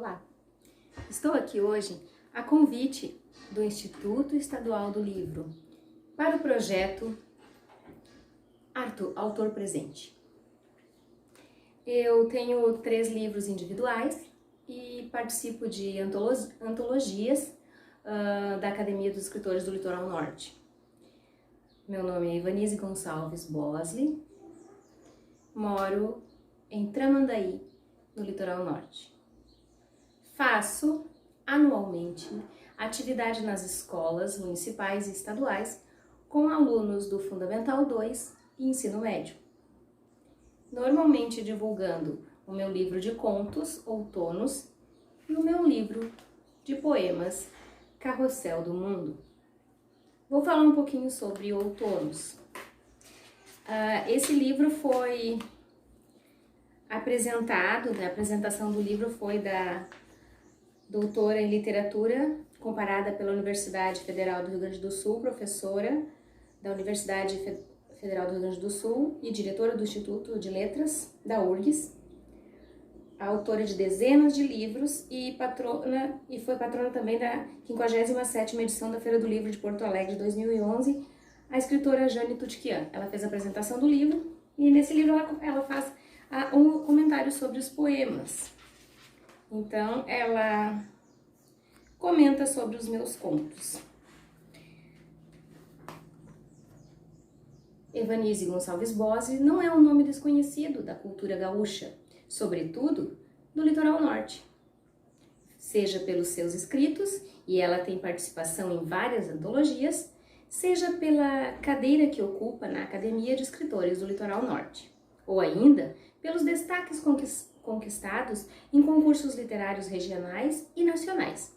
Olá! Estou aqui hoje a convite do Instituto Estadual do Livro para o projeto Autor Presente. Eu tenho 3 livros individuais e participo de antologias da Academia dos Escritores do Litoral Norte. Meu nome é Ivanise Gonçalves Bosley, moro em Tramandaí, no Litoral Norte. Faço anualmente atividade nas escolas municipais e estaduais com alunos do Fundamental 2 e Ensino Médio. Normalmente divulgando o meu livro de contos, Outonos, e o meu livro de poemas, Carrossel do Mundo. Vou falar um pouquinho sobre Outonos. Esse livro foi apresentado, a apresentação do livro foi da doutora em literatura, comparada pela Universidade Federal do Rio Grande do Sul, professora da Universidade Federal do Rio Grande do Sul e diretora do Instituto de Letras da URGS, autora de dezenas de livros e foi patrona também da 57ª edição da Feira do Livro de Porto Alegre de 2011, a escritora Jane Tutquian. Ela fez a apresentação do livro e nesse livro ela faz um comentário sobre os poemas. Então, ela comenta sobre os meus contos. Ivanise Gonçalves Bosley não é um nome desconhecido da cultura gaúcha, sobretudo do Litoral Norte. Seja pelos seus escritos, e ela tem participação em várias antologias, seja pela cadeira que ocupa na Academia de Escritores do Litoral Norte, ou ainda pelos destaques conquistados em concursos literários regionais e nacionais.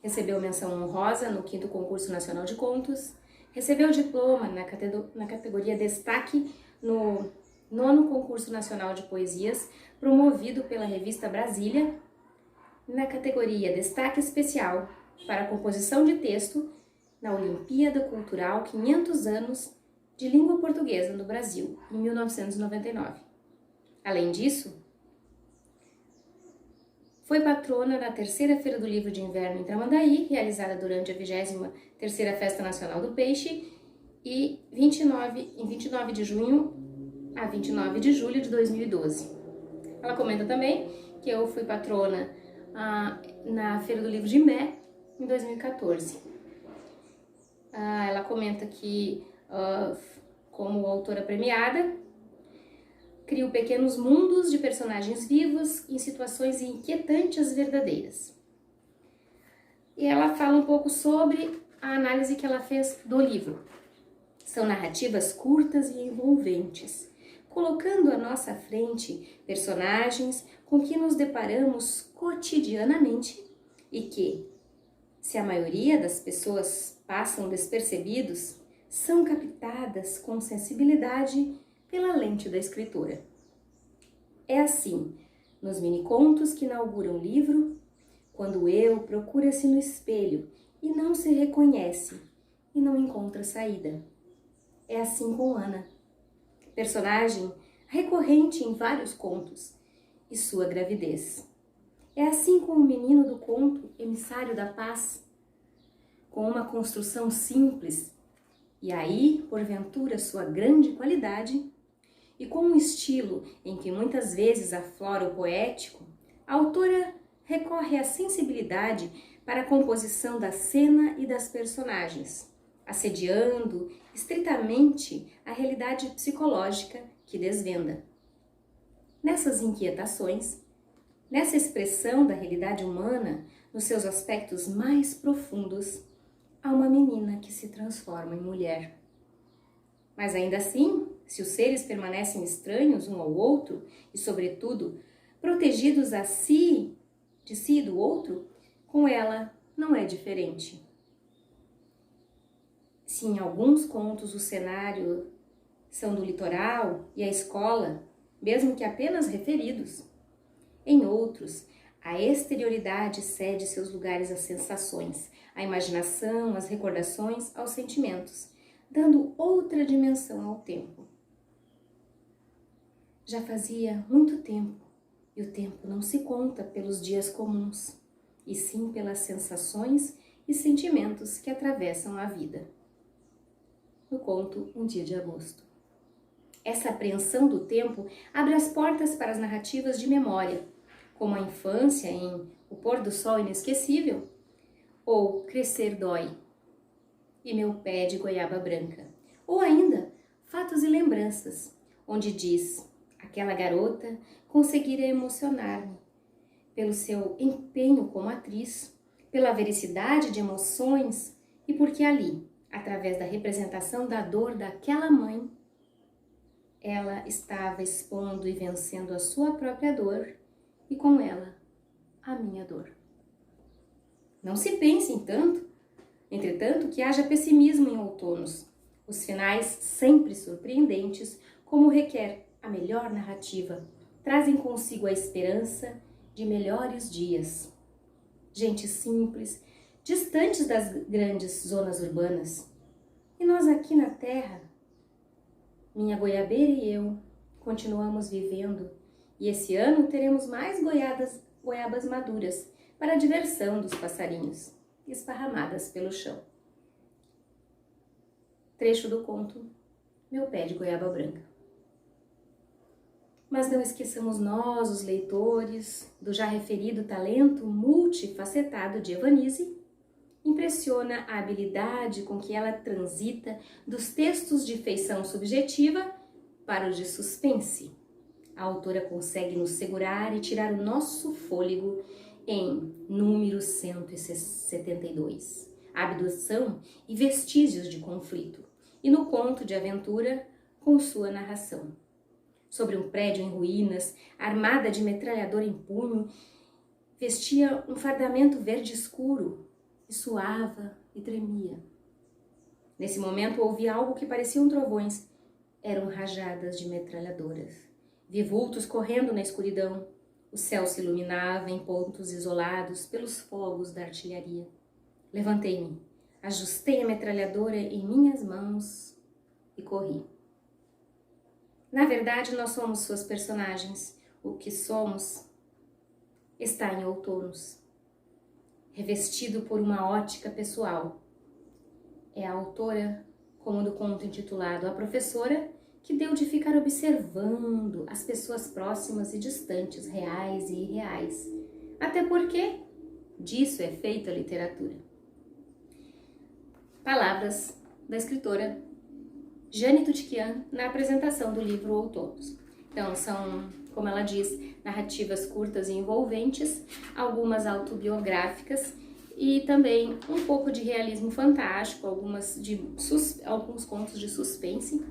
Recebeu menção honrosa no 5º Concurso Nacional de Contos, recebeu diploma na categoria Destaque no 9º Concurso Nacional de Poesias, promovido pela revista Brasília, na categoria Destaque Especial para a Composição de Texto na Olimpíada Cultural 500 anos de Língua Portuguesa no Brasil, em 1999. Além disso, foi patrona da 3ª Feira do Livro de Inverno em Tramandaí, realizada durante a 23ª Festa Nacional do Peixe, e em 29 de junho a 29 de julho de 2012. Ela comenta também que eu fui patrona na Feira do Livro de Imbé, em 2014. Ela comenta que, como autora premiada, crio pequenos mundos de personagens vivos em situações inquietantes verdadeiras. E ela fala um pouco sobre a análise que ela fez do livro. São narrativas curtas e envolventes, colocando à nossa frente personagens com que nos deparamos cotidianamente e que, se a maioria das pessoas passam despercebidos, são captadas com sensibilidade pela lente da escritora. É assim, nos minicontos que inauguram o livro, quando eu procura-se no espelho e não se reconhece e não encontra saída. É assim com Ana, personagem recorrente em vários contos, e sua gravidez. É assim com o menino do conto Emissário da Paz, com uma construção simples, e aí, porventura, sua grande qualidade, e com um estilo em que muitas vezes aflora o poético, a autora recorre à sensibilidade para a composição da cena e das personagens, assediando estritamente a realidade psicológica que desvenda. Nessas inquietações, nessa expressão da realidade humana, nos seus aspectos mais profundos, há uma menina que se transforma em mulher. Mas ainda assim, se os seres permanecem estranhos um ao outro e, sobretudo, protegidos de si e do outro, com ela não é diferente. Se em alguns contos o cenário são do litoral e a escola, mesmo que apenas referidos, em outros a exterioridade cede seus lugares às sensações, à imaginação, às recordações, aos sentimentos, dando outra dimensão ao tempo. Já fazia muito tempo E o tempo não se conta pelos dias comuns, e sim pelas sensações e sentimentos que atravessam a vida. No conto Um Dia de Agosto. Essa apreensão do tempo abre as portas para as narrativas de memória, como a infância em O Pôr do Sol Inesquecível, ou Crescer Dói, e Meu Pé de Goiaba Branca, ou ainda Fatos e Lembranças, onde diz: aquela garota conseguira emocionar-me pelo seu empenho como atriz, pela vericidade de emoções e porque ali, através da representação da dor daquela mãe, ela estava expondo e vencendo a sua própria dor e com ela a minha dor. Não se pense, entretanto, que haja pessimismo em outonos. Os finais, sempre surpreendentes, como requer a melhor narrativa, trazem consigo a esperança de melhores dias. Gente simples, distantes das grandes zonas urbanas. E nós aqui na terra, minha goiabeira e eu, continuamos vivendo. E esse ano teremos mais goiabas maduras para a diversão dos passarinhos, esparramadas pelo chão. Trecho do conto Meu Pé de Goiaba Branca. Mas não esqueçamos nós, os leitores, do já referido talento multifacetado de Evanise. Impressiona a habilidade com que ela transita dos textos de feição subjetiva para o de suspense. A autora consegue nos segurar e tirar o nosso fôlego em número 172, Abdução e Vestígios de Conflito, e no conto de aventura com sua narração. Sobre um prédio em ruínas, armada de metralhadora em punho, vestia um fardamento verde escuro e suava e tremia. Nesse momento ouvi algo que pareciam trovões. Eram rajadas de metralhadoras. Vi vultos correndo na escuridão. O céu se iluminava em pontos isolados pelos fogos da artilharia. Levantei-me, ajustei a metralhadora em minhas mãos e corri. Na verdade, nós somos suas personagens. O que somos está em outonos, revestido por uma ótica pessoal. É a autora, como do conto intitulado A Professora, que deu de ficar observando as pessoas próximas e distantes, reais e irreais. Até porque disso é feita a literatura. Palavras da escritora Jane Tutiquian na apresentação do livro Outonos. Então, são, como ela diz, narrativas curtas e envolventes, algumas autobiográficas e também um pouco de realismo fantástico, alguns contos de suspense.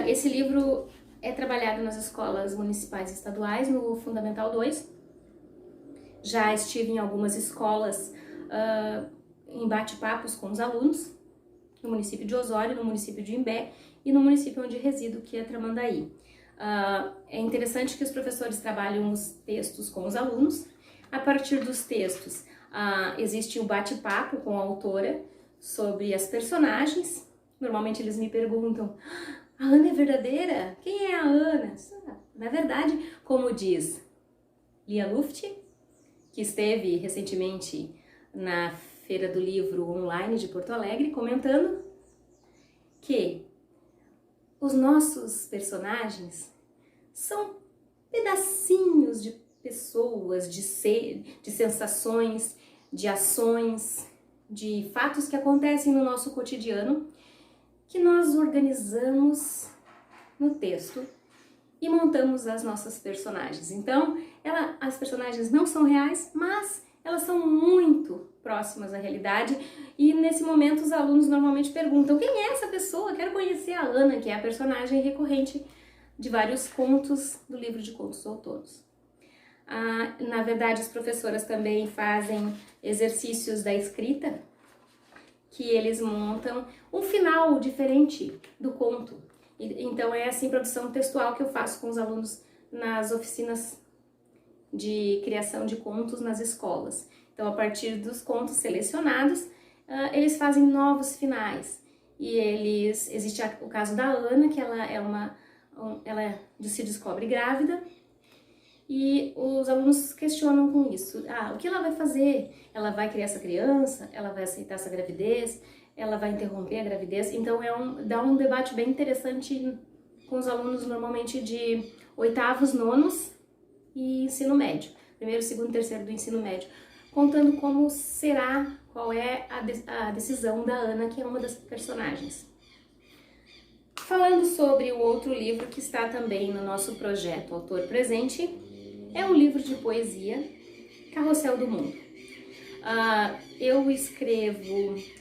Esse livro é trabalhado nas escolas municipais e estaduais, no Fundamental 2. Já estive em algumas escolas em bate-papos com os alunos, no município de Osório, no município de Imbé e no município onde resido, que é Tramandaí. É interessante que os professores trabalham os textos com os alunos. A partir dos textos, existe o bate-papo com a autora sobre as personagens. Normalmente eles me perguntam: a Ana é verdadeira? Quem é a Ana? Na verdade, como diz Lia Luft, que esteve recentemente na Feira do Livro Online de Porto Alegre, comentando que os nossos personagens são pedacinhos de pessoas, de sensações, de ações, de fatos que acontecem no nosso cotidiano, que nós organizamos no texto e montamos as nossas personagens. Então, as personagens não são reais, mas elas são muito próximas à realidade, e nesse momento os alunos normalmente perguntam: quem é essa pessoa? Quero conhecer a Ana, que é a personagem recorrente de vários contos do livro de contos outonos. Na verdade, as professoras também fazem exercícios da escrita, que eles montam um final diferente do conto. Então é assim, produção textual que eu faço com os alunos nas oficinas de criação de contos nas escolas. Então, a partir dos contos selecionados, eles fazem novos finais. E existe o caso da Ana, que ela se descobre grávida, E os alunos questionam com isso. O que ela vai fazer? Ela vai criar essa criança? Ela vai aceitar essa gravidez? Ela vai interromper a gravidez? Então dá um debate bem interessante com os alunos normalmente de oitavos, nonos e ensino médio. Primeiro, segundo, terceiro do ensino médio. Contando como será, qual é a decisão da Ana, que é uma das personagens. Falando sobre o outro livro que está também no nosso projeto Autor Presente, é um livro de poesia, Carrossel do Mundo. Eu escrevi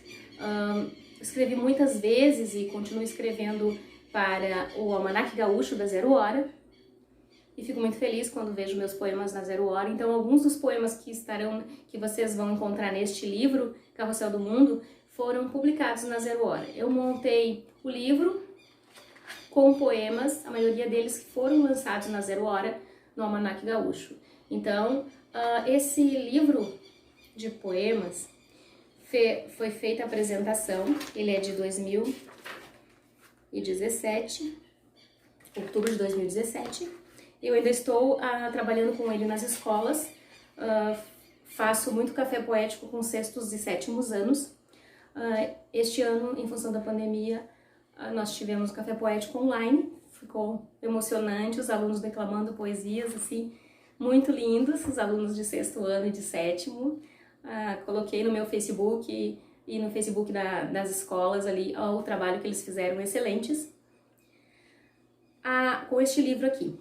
muitas vezes e continuo escrevendo para o Almanaque Gaúcho da Zero Hora, e fico muito feliz quando vejo meus poemas na Zero Hora. Então, alguns dos poemas que vocês vão encontrar neste livro, Carrossel do Mundo, foram publicados na Zero Hora. Eu montei o livro com poemas, a maioria deles foram lançados na Zero Hora, no Almanaque Gaúcho. Então, esse livro de poemas foi feita a apresentação, ele é de 2017, outubro de 2017. Eu ainda estou trabalhando com ele nas escolas, faço muito café poético com sextos e sétimos anos. Este ano, em função da pandemia, nós tivemos café poético online, ficou emocionante, os alunos declamando poesias, assim, muito lindos, os alunos de sexto ano e de sétimo. Coloquei no meu Facebook e no Facebook das escolas ali o trabalho que eles fizeram, excelentes. Com este livro aqui.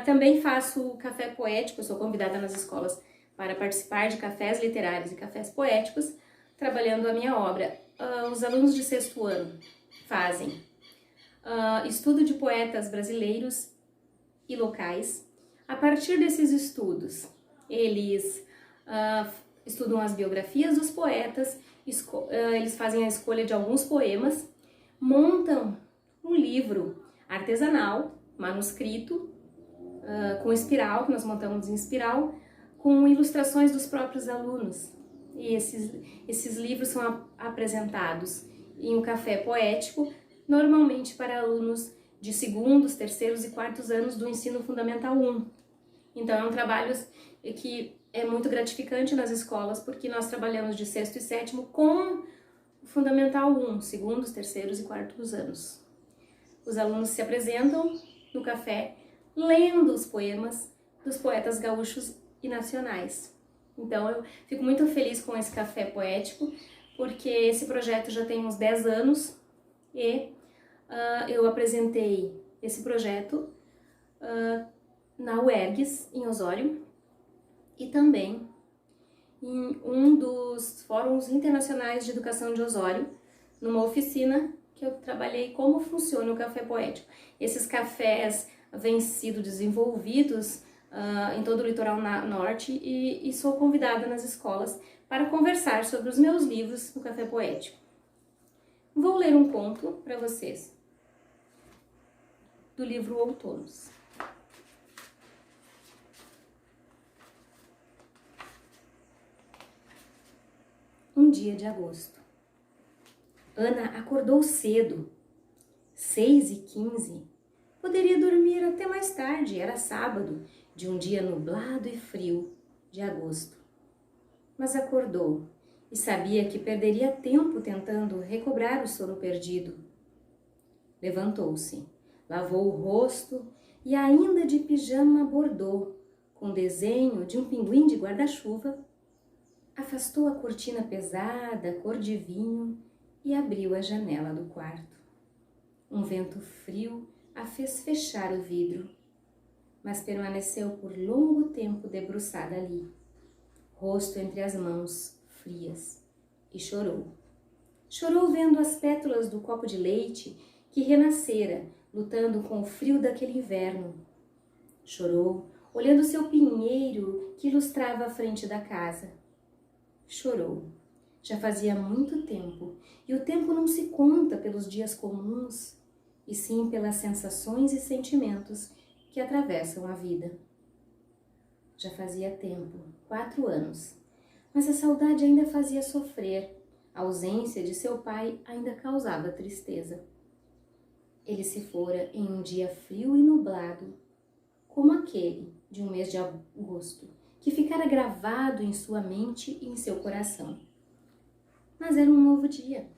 Também faço café poético, eu sou convidada nas escolas para participar de cafés literários e cafés poéticos, trabalhando a minha obra. Os alunos de sexto ano fazem estudo de poetas brasileiros e locais. A partir desses estudos, eles estudam as biografias dos poetas, eles fazem a escolha de alguns poemas, montam um livro artesanal, manuscrito, com espiral, que nós montamos em espiral, com ilustrações dos próprios alunos. E esses livros são apresentados em um café poético, normalmente para alunos de segundos, terceiros e quartos anos do ensino fundamental 1. Então é um trabalho que é muito gratificante nas escolas, porque nós trabalhamos de sexto e sétimo com o fundamental 1, segundos, terceiros e quartos anos. Os alunos se apresentam no café lendo os poemas dos poetas gaúchos e nacionais. Então eu fico muito feliz com esse café poético, porque esse projeto já tem uns 10 anos e eu apresentei esse projeto na UERGS, em Osório, e também em um dos fóruns internacionais de educação de Osório, numa oficina que eu trabalhei como funciona o café poético. Esses cafés vêm sido desenvolvidos em todo o litoral norte e sou convidada nas escolas para conversar sobre os meus livros no café poético. Vou ler um conto para vocês do livro Outonos. Um dia de agosto. Ana acordou cedo, 6h15. Poderia dormir até mais tarde, era sábado, de um dia nublado e frio de agosto. Mas acordou e sabia que perderia tempo tentando recobrar o sono perdido. Levantou-se, lavou o rosto e, ainda de pijama bordô, com desenho de um pinguim de guarda-chuva, afastou a cortina pesada, cor de vinho, e abriu a janela do quarto. Um vento frio a fez fechar o vidro, mas permaneceu por longo tempo debruçada ali, rosto entre as mãos frias, e chorou. Chorou vendo as pétalas do copo de leite que renascera, lutando com o frio daquele inverno. Chorou olhando seu pinheiro que ilustrava a frente da casa. Chorou. Já fazia muito tempo, e o tempo não se conta pelos dias comuns, e sim pelas sensações e sentimentos que atravessam a vida. Já fazia tempo, 4 anos, mas a saudade ainda fazia sofrer, a ausência de seu pai ainda causava tristeza. Ele se fora em um dia frio e nublado, como aquele de um mês de agosto, que ficara gravado em sua mente e em seu coração. Mas era um novo dia.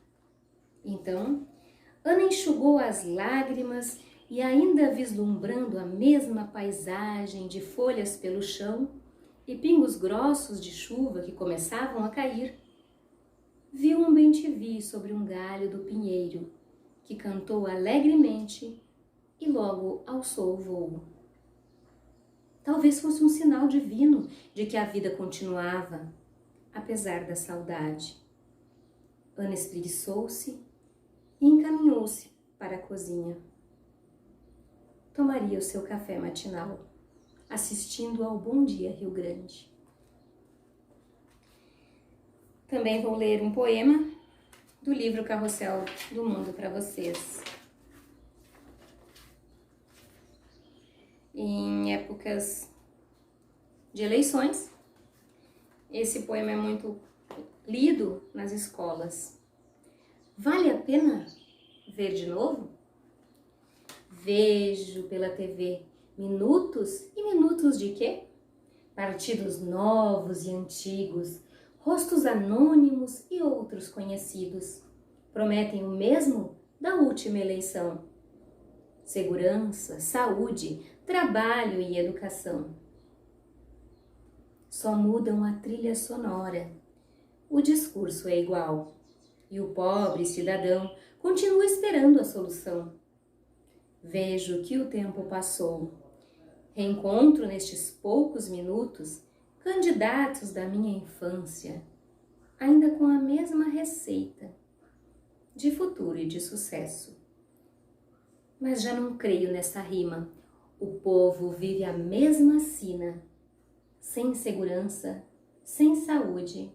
Então, Ana enxugou as lágrimas e, ainda vislumbrando a mesma paisagem de folhas pelo chão e pingos grossos de chuva que começavam a cair, viu um bem-te-vi sobre um galho do pinheiro, que cantou alegremente e logo alçou o voo. Talvez fosse um sinal divino de que a vida continuava, apesar da saudade. Ana espreguiçou-se e encaminhou-se para a cozinha. Tomaria o seu café matinal, assistindo ao Bom Dia Rio Grande. Também vou ler um poema do livro Carrossel do Mundo para vocês. Em épocas de eleições, esse poema é muito lido nas escolas. Vale a pena ver de novo? Vejo pela TV minutos e minutos de quê? Partidos novos e antigos, rostos anônimos e outros conhecidos. Prometem o mesmo da última eleição. Segurança, saúde, trabalho e educação. Só mudam a trilha sonora. O discurso é igual. E o pobre cidadão continua esperando a solução. Vejo que o tempo passou. Reencontro nestes poucos minutos candidatos da minha infância, ainda com a mesma receita de futuro e de sucesso. Mas já não creio nessa rima. O povo vive a mesma sina, sem segurança, sem saúde,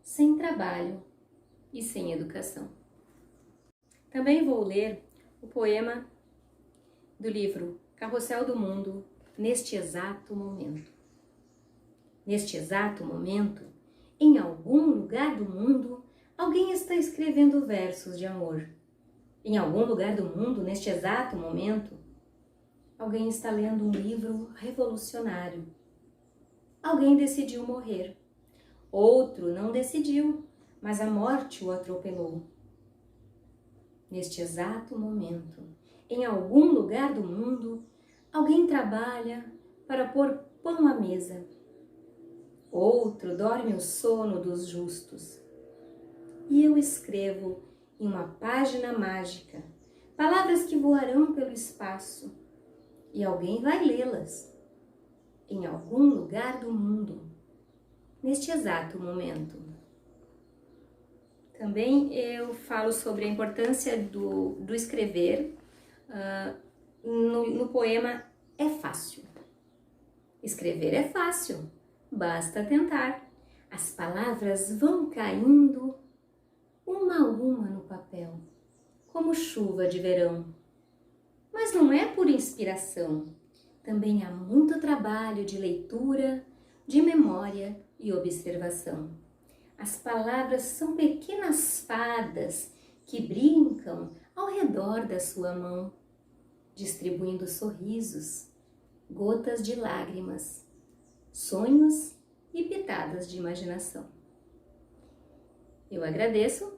sem trabalho e sem educação. Também vou ler o poema do livro Carrossel do Mundo, Neste Exato Momento. Neste exato momento, em algum lugar do mundo, alguém está escrevendo versos de amor. Em algum lugar do mundo, neste exato momento, alguém está lendo um livro revolucionário. Alguém decidiu morrer. Outro não decidiu, mas a morte o atropelou. Neste exato momento, em algum lugar do mundo, alguém trabalha para pôr pão à mesa. Outro dorme o sono dos justos. E eu escrevo em uma página mágica palavras que voarão pelo espaço, e alguém vai lê-las em algum lugar do mundo, neste exato momento. Também eu falo sobre a importância do escrever no poema É Fácil. Escrever é fácil, basta tentar. As palavras vão caindo uma a uma no papel, como chuva de verão. Mas não é por inspiração. Também há muito trabalho de leitura, de memória e observação. As palavras são pequenas fadas que brincam ao redor da sua mão, distribuindo sorrisos, gotas de lágrimas, sonhos e pitadas de imaginação. Eu agradeço.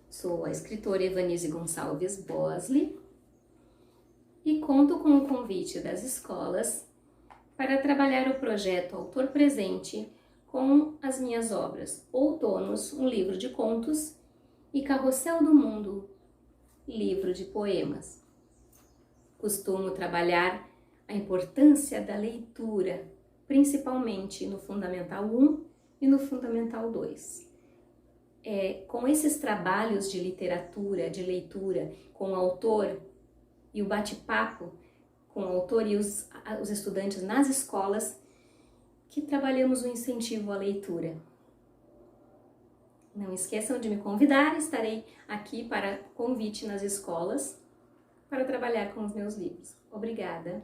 Sou a escritora Evanise Gonçalves Bosley e conto com o convite das escolas para trabalhar o projeto Autor Presente com as minhas obras Outonos, um livro de contos, e Carrossel do Mundo, livro de poemas. Costumo trabalhar a importância da leitura, principalmente no Fundamental 1 e no Fundamental 2. Com esses trabalhos de literatura, de leitura, com o autor e o bate-papo com o autor e os estudantes nas escolas, que trabalhamos o incentivo à leitura. Não esqueçam de me convidar, estarei aqui para convite nas escolas para trabalhar com os meus livros. Obrigada!